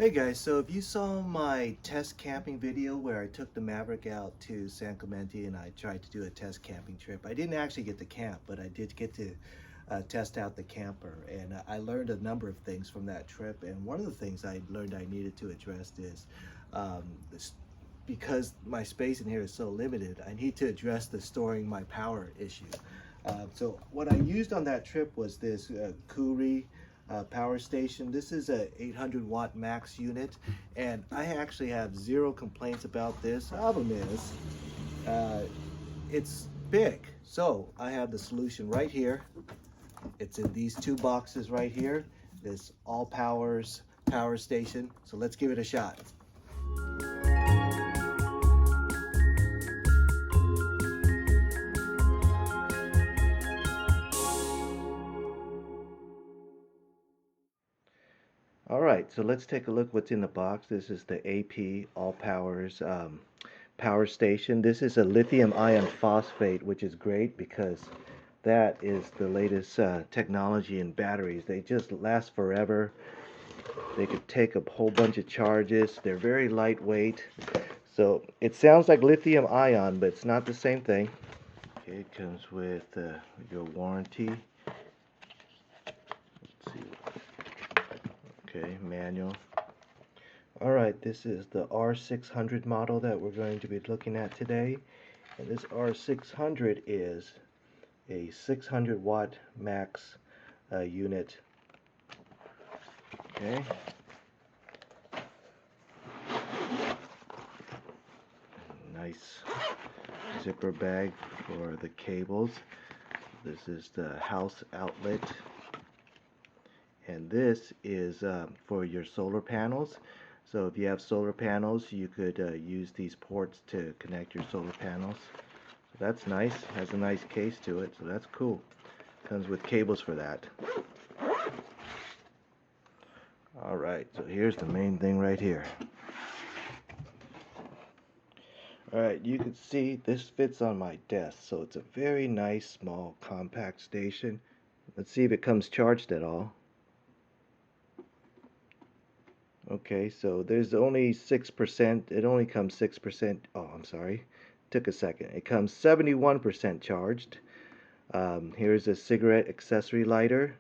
Hey guys, so if you saw my test camping video where I took the Maverick out to San Clemente and I tried to do a test camping trip, I didn't actually get to camp, but I did get to test out the camper, and I learned a number of things from that trip. And one of the things I learned I needed to address is this, because my space in here is so limited, I need to address the storing my power issue. So what I used on that trip was this Kuri power station. This is a 800 watt max unit, and I actually have zero complaints about this. Problem is, it's big. So I have the solution right here. It's in these two boxes right here. This AllPowers power station. So let's give it a shot. All right, so let's take a look what's in the box. This is the AP AllPowers power station. This is a lithium iron phosphate, which is great because that is the latest technology in batteries. They just last forever. They could take a whole bunch of charges. They're very lightweight. So it sounds like lithium ion, but it's not the same thing. Okay, it comes with your warranty. Let's see. Okay, manual. All right, this is the R600 model that we're going to be looking at today. And this R600 is a 600 watt max unit. Okay. Nice zipper bag for the cables. This is the house outlet. And this is for your solar panels. So if you have solar panels, you could use these ports to connect your solar panels. So that's nice. Has a nice case to it, so that's cool. Comes with cables for that. Alright, so here's the main thing right here. Alright, you can see this fits on my desk, so it's a very nice, small, compact station. Let's see if it comes charged at all. Okay, so there's only 6%. It only comes 6%. Oh, I'm sorry. Took a second. It comes 71% charged. Here's a cigarette accessory lighter.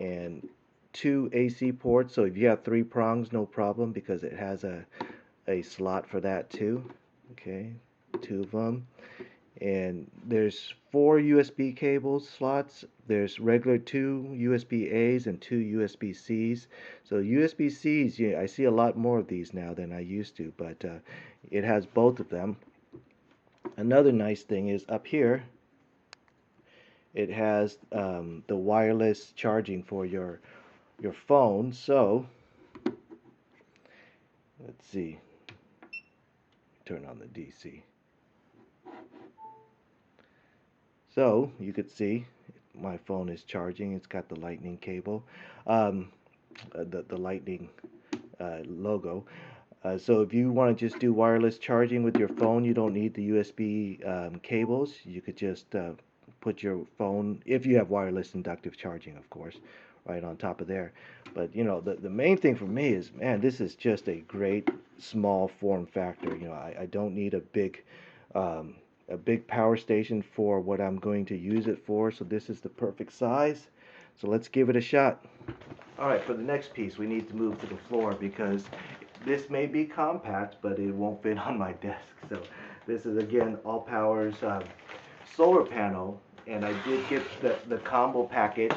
And 2 AC ports. So if you have 3 prongs, no problem, because it has a slot for that too. Okay, 2 of them. And there's 4 USB cable slots. There's regular 2 USB-A's and 2 USB-C's. So USB-C's, yeah, I see a lot more of these now than I used to, but it has both of them. Another nice thing is up here, it has the wireless charging for your phone. So let's see. Turn on the DC. So you could see my phone is charging. It's got the lightning cable, the lightning logo. So if you want to just do wireless charging with your phone, you don't need the USB cables. You could just put your phone, if you have wireless inductive charging, of course, right on top of there. But you know, the main thing for me is, man, this is just a great small form factor. You know, I don't need a big power station for what I'm going to use it for, so this is the perfect size. So let's give it a shot. Alright, for the next piece we need to move to the floor because this may be compact, but it won't fit on my desk. So this is again AllPowers solar panel, and I did get the combo package.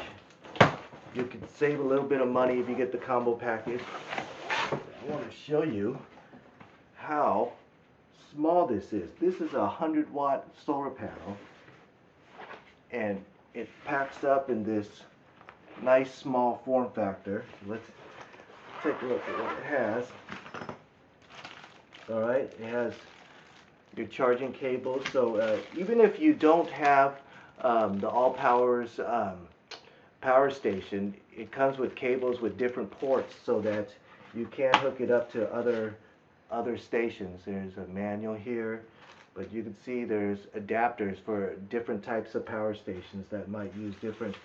You can save a little bit of money if you get the combo package. I want to show you how small this is. This is a 100 watt solar panel, and it packs up in this nice small form factor. Let's take a look at what it has. Alright, it has your charging cables. So even if you don't have the AllPowers power station, it comes with cables with different ports so that you can hook it up to other stations. There's a manual here, but you can see there's adapters for different types of power stations that might use different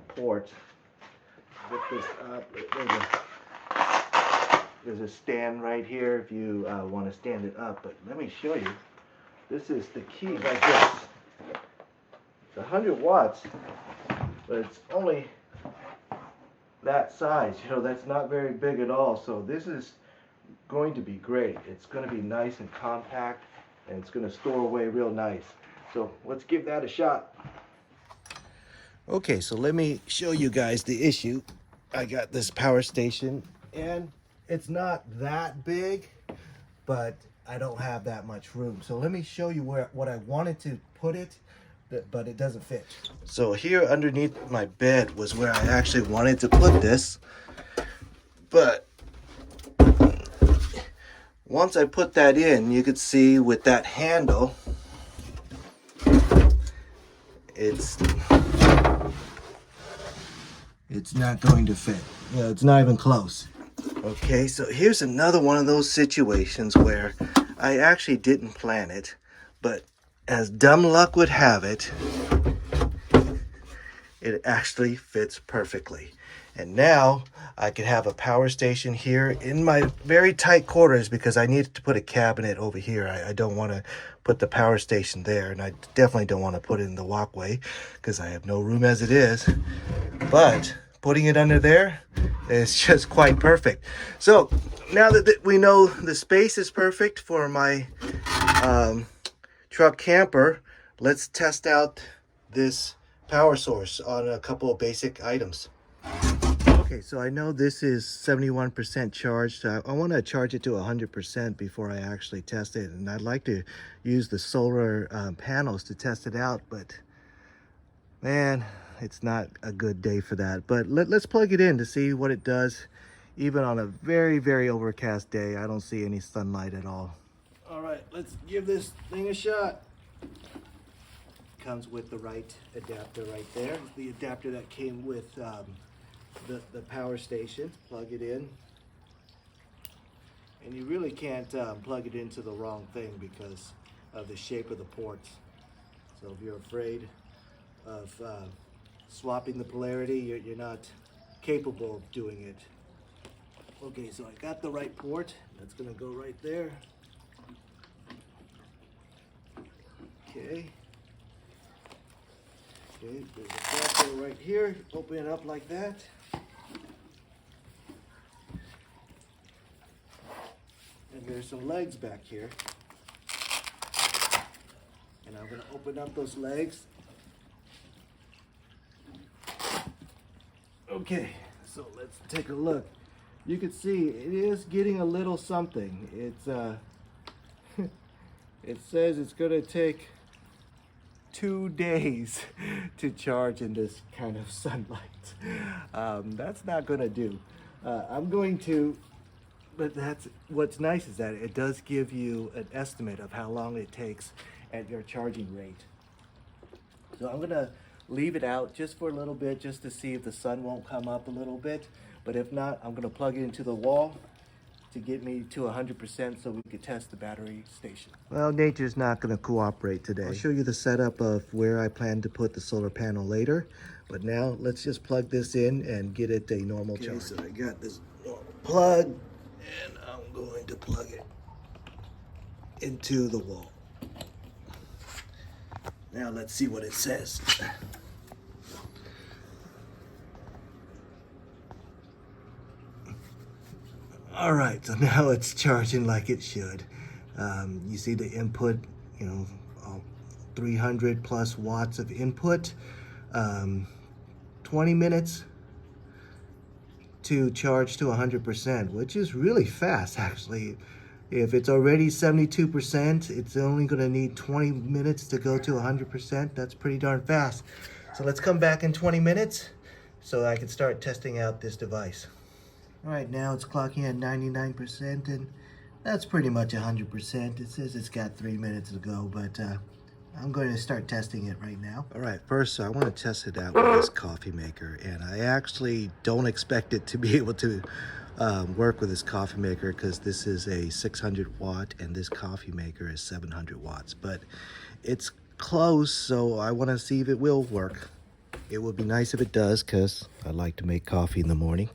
ports. lift this up. There's a stand right here if you want to stand it up, but let me show you. This is the key like this. It's 100 watts, but it's only that size. You know, that's not very big at all. So this is going to be great. It's going to be nice and compact, and it's going to store away real nice. So let's give that a shot. Okay, so let me show you guys the issue. I got this power station, and it's not that big, but I don't have that much room. So let me show you what I wanted to put it, but it doesn't fit. So here underneath my bed was where I actually wanted to put this, but once I put that in, you could see with that handle, it's not going to fit. You know, it's not even close. Okay, so here's another one of those situations where I actually didn't plan it, but as dumb luck would have it, it actually fits perfectly. And now I can have a power station here in my very tight quarters because I needed to put a cabinet over here. I don't want to put the power station there, and I definitely don't want to put it in the walkway because I have no room as it is. But putting it under there is just quite perfect. So now that we know the space is perfect for my truck camper, let's test out this power source on a couple of basic items. Okay, so I know this is 71% charged. I want to charge it to 100% before I actually test it, and I'd like to use the solar panels to test it out, but man, it's not a good day for that. But let's plug it in to see what it does. Even on a very, very overcast day, I don't see any sunlight at all. All right, let's give this thing a shot. Comes with the right adapter right there. The adapter that came with the power station. Plug it in. And you really can't plug it into the wrong thing because of the shape of the ports. So if you're afraid of swapping the polarity, you're not capable of doing it. Okay, so I got the right port. That's gonna go right there. Okay. Okay, there's a adapter right here. Open it up like that. And there's some legs back here. And I'm gonna open up those legs. Okay, so let's take a look. You can see it is getting a little something. It's it says it's gonna take 2 days to charge in this kind of sunlight. That's not gonna do. I'm going to, but that's what's nice is that it does give you an estimate of how long it takes at your charging rate. So I'm gonna leave it out just for a little bit just to see if the sun won't come up a little bit. But if not, I'm gonna plug it into the wall to get me to 100% so we could test the battery station. Well, nature's not gonna cooperate today. I'll show you the setup of where I plan to put the solar panel later. But now let's just plug this in and get it a normal charge. So I got this normal plug and I'm going to plug it into the wall. Now let's see what it says. All right, so now it's charging like it should. You see the input, 300 plus watts of input. 20 minutes to charge to 100%, which is really fast actually. If it's already 72%, it's only gonna need 20 minutes to go to 100%. That's pretty darn fast. So let's come back in 20 minutes so I can start testing out this device. All right, now it's clocking at 99%, and that's pretty much 100%. It says it's got 3 minutes to go, but I'm going to start testing it right now. All right, first I want to test it out with this coffee maker, and I actually don't expect it to be able to work with this coffee maker because this is a 600 watt and this coffee maker is 700 watts, but it's close, so I want to see if it will work. It would be nice if it does, because I like to make coffee in the morning.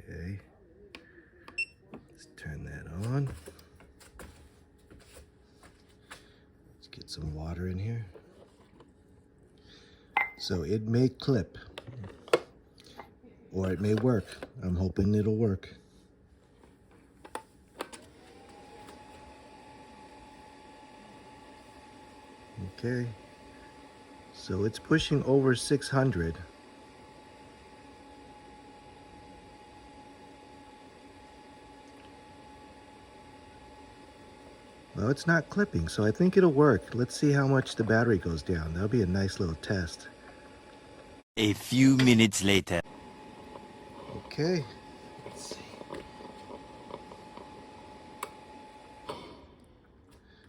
Okay, let's turn that on. Let's get some water in here. So it may clip, or it may work. I'm hoping it'll work. Okay, so it's pushing over 600. Well, it's not clipping, so I think it'll work. Let's see how much the battery goes down. That'll be a nice little test. A few minutes later. Okay, let's see.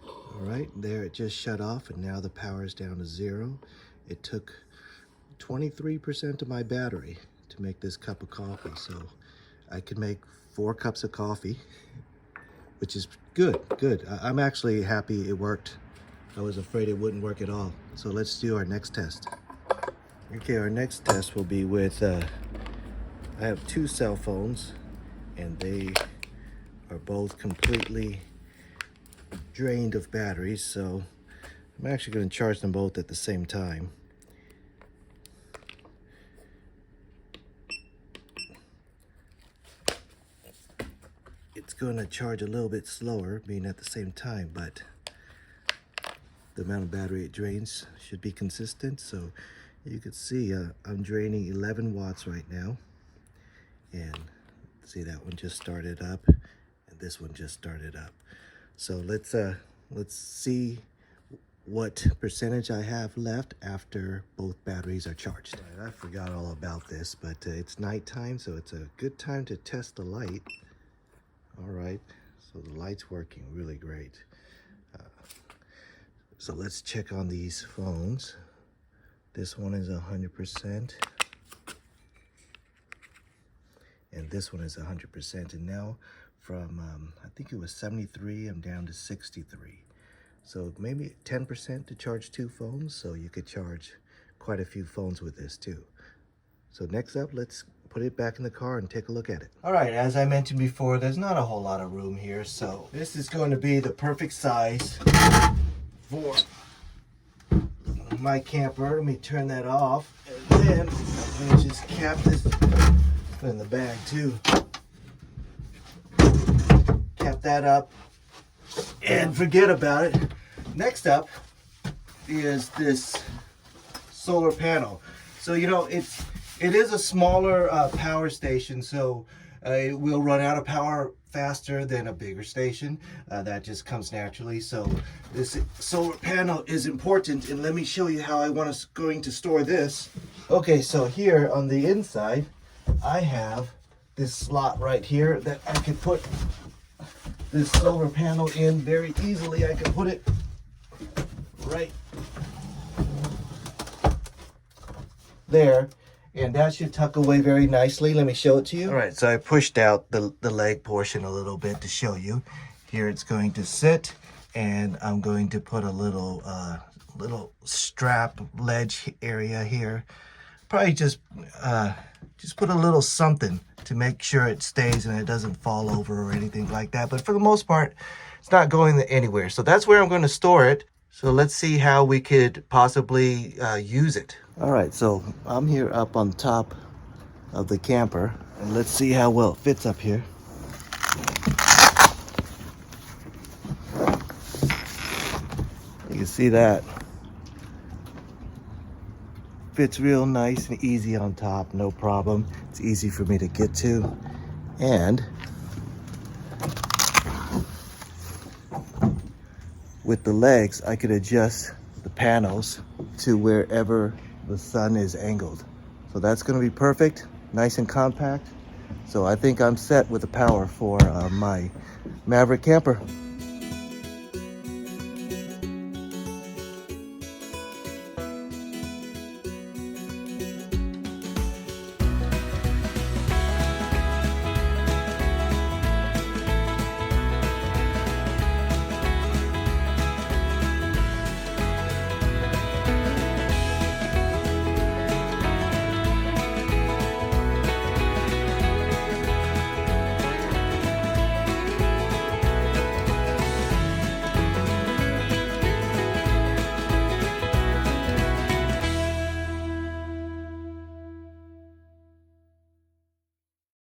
All right, there it just shut off, and now the power is down to 0. It took 23% of my battery to make this cup of coffee, so I could make 4 cups of coffee, which is good. I'm actually happy it worked. I was afraid it wouldn't work at all. So let's do our next test. Okay, our next test will be with, I have 2 cell phones, and they are both completely drained of batteries, so I'm actually going to charge them both at the same time. It's going to charge a little bit slower, being at the same time, but the amount of battery it drains should be consistent. So you can see I'm draining 11 watts right now, and see that one just started up, and this one just started up. So let's see what percentage I have left after both batteries are charged. Right, I forgot all about this, but it's nighttime, so it's a good time to test the light. All right, so the light's working really great. So let's check on these phones. This one is 100%. And this one is 100%. And now from, I think it was 73, I'm down to 63. So maybe 10% to charge 2 phones. So you could charge quite a few phones with this too. So next up, let's put it back in the car and take a look at it. All right, as I mentioned before, there's not a whole lot of room here. So this is going to be the perfect size for my camper. Let me turn that off. And then I'm going to just cap this, put in the bag too. Cap that up and forget about it. Next up is this solar panel. So, you know, it is a smaller power station, so it will run out of power faster than a bigger station. That just comes naturally. So this solar panel is important, and let me show you how I going to store this. Okay, so here on the inside, I have this slot right here that I can put this solar panel in very easily. I can put it right there, and that should tuck away very nicely. Let me show it to you. All right, so I pushed out the leg portion a little bit to show you. Here it's going to sit, and I'm going to put a little strap ledge area here. Probably just put a little something to make sure it stays and it doesn't fall over or anything like that. But for the most part, it's not going anywhere. So that's where I'm going to store it. So let's see how we could possibly use it. All right, so I'm here up on top of the camper, and let's see how well it fits up here. You can see that. Fits real nice and easy on top, no problem. It's easy for me to get to. And with the legs, I could adjust the panels to wherever the sun is angled. So that's gonna be perfect, nice and compact. So I think I'm set with the power for my Maverick camper.